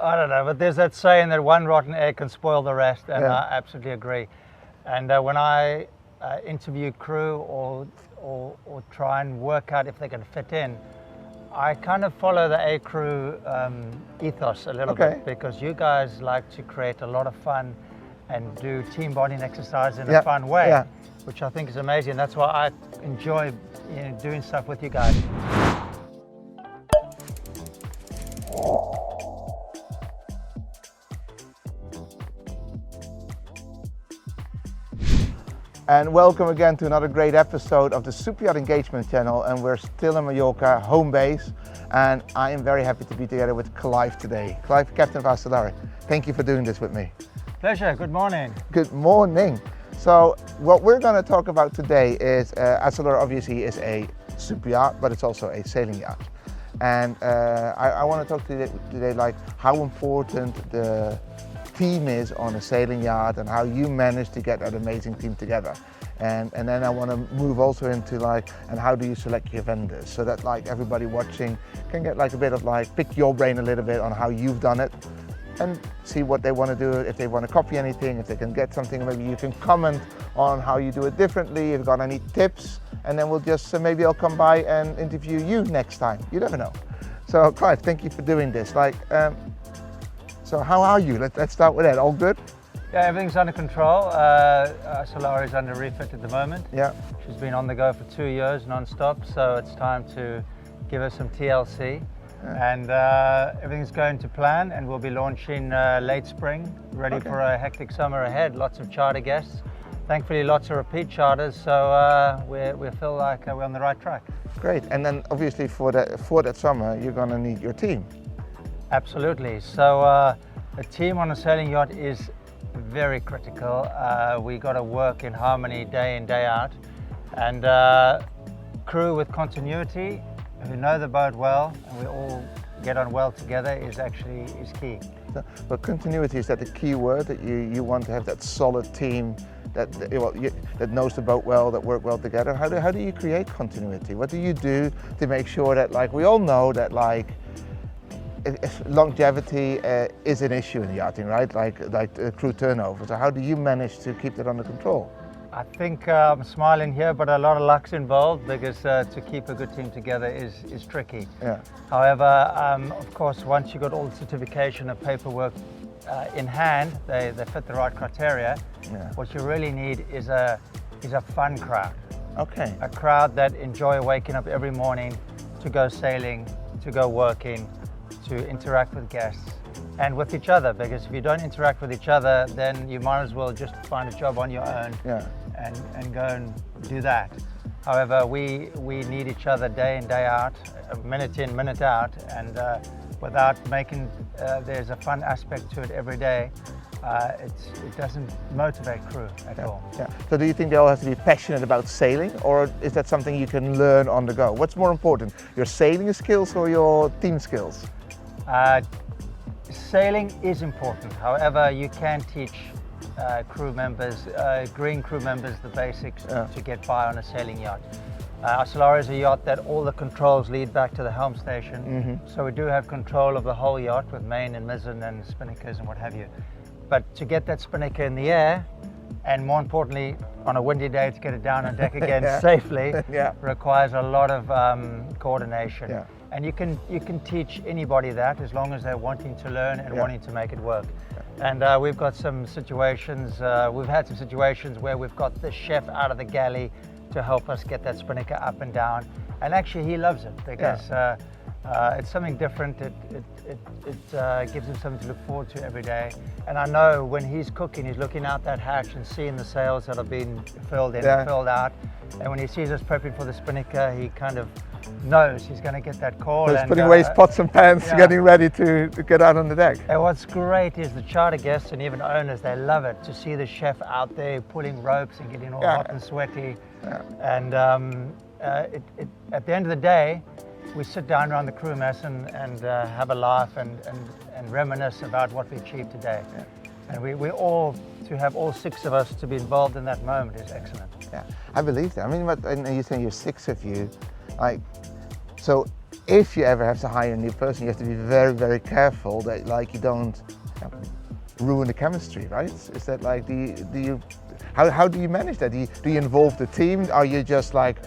I don't know, but there's that saying that one rotten egg can spoil the rest, and Yeah. I absolutely agree. And when I interview crew or try and work out if they can fit in, I kind of follow the A crew ethos a little Okay. bit, because you guys like to create a lot of fun and do team bonding exercise in Yeah, a fun way, yeah. which I think is amazing. That's why I enjoy doing stuff with you guys. And welcome again to another great episode of the Superyacht Engagement channel, and we're still in Mallorca, home base, and I am very happy to be together with Clive today. Clive, Captain Clive, thank you for doing this with me. Pleasure, good morning. Good morning. So what we're going to talk about today is, Acelera obviously is a super yacht, but it's also a sailing yacht. And I want to talk to you today like how important the team is on a sailing yacht and how you manage to get that amazing team together. And then I want to move also into like, and how do you select your vendors so that like everybody watching can get like a bit of like, pick your brain a little bit on how you've done it and see what they want to do, if they want to copy anything, if they can get something, maybe you can comment on how you do it differently, if you've got any tips, and then we'll just, maybe I'll come by and interview you next time. You never know. So Clive, thank you for doing this. So how are you? Let's start with that. All good? Yeah, everything's under control. Solari is under refit at the moment. Yeah. She's been on the go for 2 years non-stop, so it's time to give her some TLC. Yeah. And everything's going to plan, and we'll be launching late spring, ready for a hectic summer ahead. Lots of charter guests. Thankfully, lots of repeat charters, so we feel like we're on the right track. Great. And then obviously for that summer, you're going to need your team. Absolutely. So a team on a sailing yacht is very critical. We got to work in harmony day in, day out, and crew with continuity, who know the boat well, and we all get on well together is key. But continuity, is that the key word, that you want to have that solid team that knows the boat well, that work well together? How do you create continuity? What do you do to make sure that, like, we all know that like longevity is an issue in yachting, right? Like crew turnover. So how do you manage to keep that under control? I think I'm smiling here, but a lot of luck's involved, because to keep a good team together is tricky. Yeah. However, of course, once you got all the certification and paperwork in hand, they fit the right criteria. Yeah. What you really need is a fun crowd. Okay. A crowd that enjoy waking up every morning to go sailing, to go working, to interact with guests and with each other, because if you don't interact with each other, then you might as well just find a job on your own. Yeah. and go and do that. However, we need each other day in, day out, minute in, minute out, and without making there's a fun aspect to it every day, it doesn't motivate crew at all. Yeah. So do you think they all have to be passionate about sailing, or is that something you can learn on the go? What's more important, your sailing skills or your team skills? Sailing is important. However, you can teach crew members, green crew members, the basics to get by on a sailing yacht. Solari is a yacht that all the controls lead back to the helm station, so we do have control of the whole yacht with main and mizzen and spinnakers and what have you. But to get that spinnaker in the air, and more importantly, on a windy day to get it down on deck again safely, requires a lot of coordination. Yeah. And you can teach anybody that, as long as they're wanting to learn and wanting to make it work. And we've got some situations, we've had some situations where we've got the chef out of the galley to help us get that spinnaker up and down. And actually he loves it, because it's something different. It gives him something to look forward to every day. And I know when he's cooking, he's looking out that hatch and seeing the sails that have been filled in and filled out. And when he sees us prepping for the spinnaker, he kind of knows he's going to get that call. So he's putting away his pots and pans, getting ready to get out on the deck. And what's great is the charter guests and even owners, they love it to see the chef out there pulling ropes and getting all hot and sweaty. And at the end of the day, we sit down around the crew mess and have a laugh and reminisce about what we achieved today. And we all, to have all 6 of us to be involved in that moment is excellent. Yeah, I believe that. I mean, and you're saying you're 6 of you, like, so if you ever have to hire a new person, you have to be very, very careful that like you don't ruin the chemistry, right? Is that like how do you manage that? Do you involve the team? Are you just like,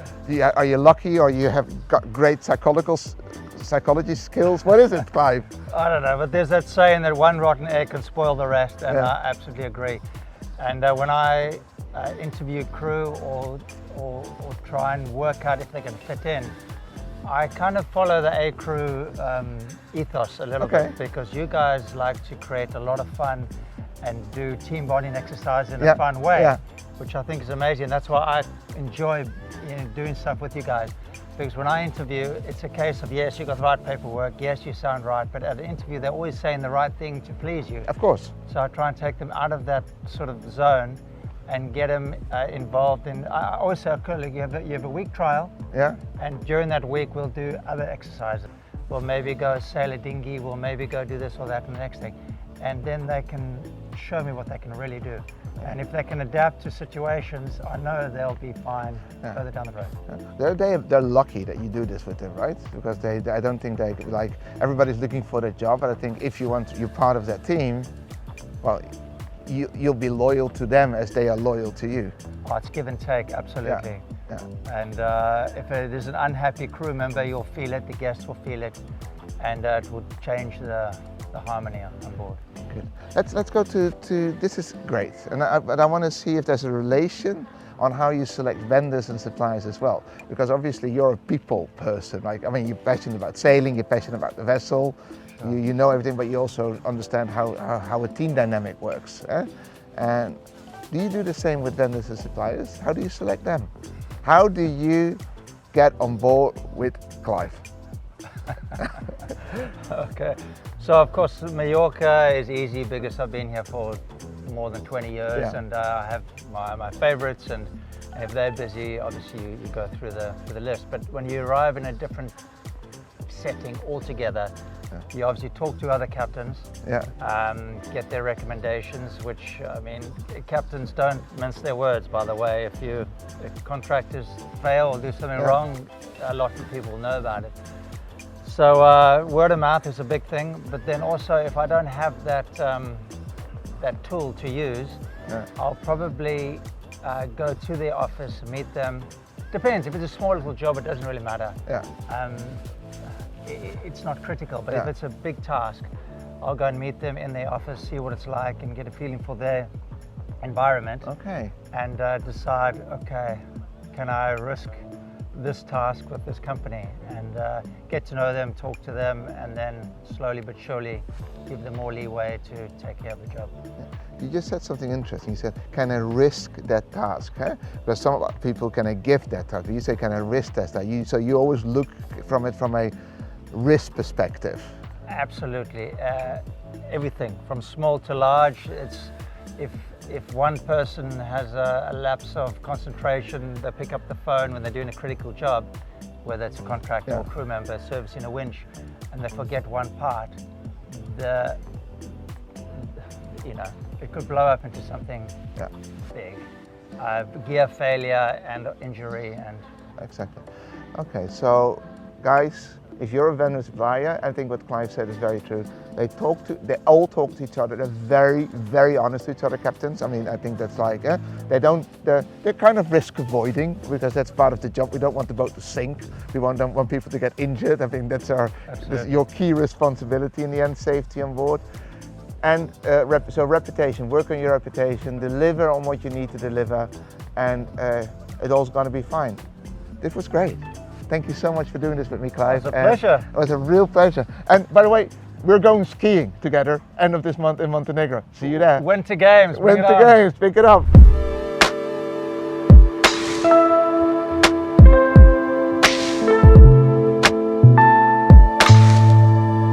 are you lucky, or you have got great psychology skills? What is it, Clive? I don't know, but there's that saying that one rotten egg can spoil the rest, and I absolutely agree. And when I interview crew or try and work out if they can fit in, I kind of follow the A crew ethos a little bit, because you guys like to create a lot of fun and do team bonding exercise in a fun way, which I think is amazing. That's why I enjoy doing stuff with you guys. Because when I interview, it's a case of, yes, you got the right paperwork, yes, you sound right, but at an interview, they're always saying the right thing to please you. Of course. So I try and take them out of that sort of zone and get them involved in. I always say, okay, look, you have a week trial, and during that week, we'll do other exercises. We'll maybe go sail a dinghy, we'll maybe go do this or that and the next thing. And then they can show me what they can really do. And if they can adapt to situations, I know they'll be fine further down the road. They're lucky that you do this with them, right? Because I don't think they, like, everybody's looking for their job, but I think if you're part of that team, well, you'll be loyal to them as they are loyal to you. Oh, it's give and take, absolutely. And if there's an unhappy crew member, you'll feel it, the guests will feel it, and it will change the harmony on board. Good. Let's go to this is great, but I want to see if there's a relation on how you select vendors and suppliers as well, because obviously you're a people person. Like, I mean, you're passionate about sailing, you're passionate about the vessel, you know everything, but you also understand how a team dynamic works. And do you do the same with vendors and suppliers? How do you select them? How do you get on board with Clive? Okay, so of course Mallorca is easy because I've been here for more than 20 years, and I have my favorites, and if they're busy, obviously you go through the list. But when you arrive in a different setting altogether, you obviously talk to other captains, get their recommendations, which, I mean, captains don't mince their words, by the way. If contractors fail or do something wrong, a lot of people know about it. So word of mouth is a big thing, but then also if I don't have that tool to use, I'll probably go to their office, meet them. Depends, if it's a small little job, it doesn't really matter. It's not critical, but if it's a big task, I'll go and meet them in their office, see what it's like, and get a feeling for their environment. And decide, okay, can I risk this task with this company, and get to know them, talk to them, and then slowly but surely give them more leeway to take care of the job. You just said something interesting. You said, can I risk that task? Because some people can give that task, but you say, can I risk that? So you always look from it from a risk perspective. Absolutely. Everything from small to large. It's if one person has a lapse of concentration, they pick up the phone when they're doing a critical job, whether it's a contractor or crew member servicing a winch, and they forget one part, it could blow up into something big. Gear failure and injury and... Exactly. Okay, so guys, if you're a vendor supplier, I think what Clive said is very true. They all talk to each other. They're very, very honest to each other, captains. I mean, I think that's like, they're kind of risk avoiding, because that's part of the job. We don't want the boat to sink. We don't want people to get injured. I think that's your key responsibility in the end, safety on board. And so reputation, work on your reputation, deliver on what you need to deliver, and it's all's going to be fine. This was great. Thank you so much for doing this with me, Clive. It was a pleasure. It was a real pleasure. And by the way, we're going skiing together end of this month in Montenegro. See you there. Winter Games. Winter Games, pick it up.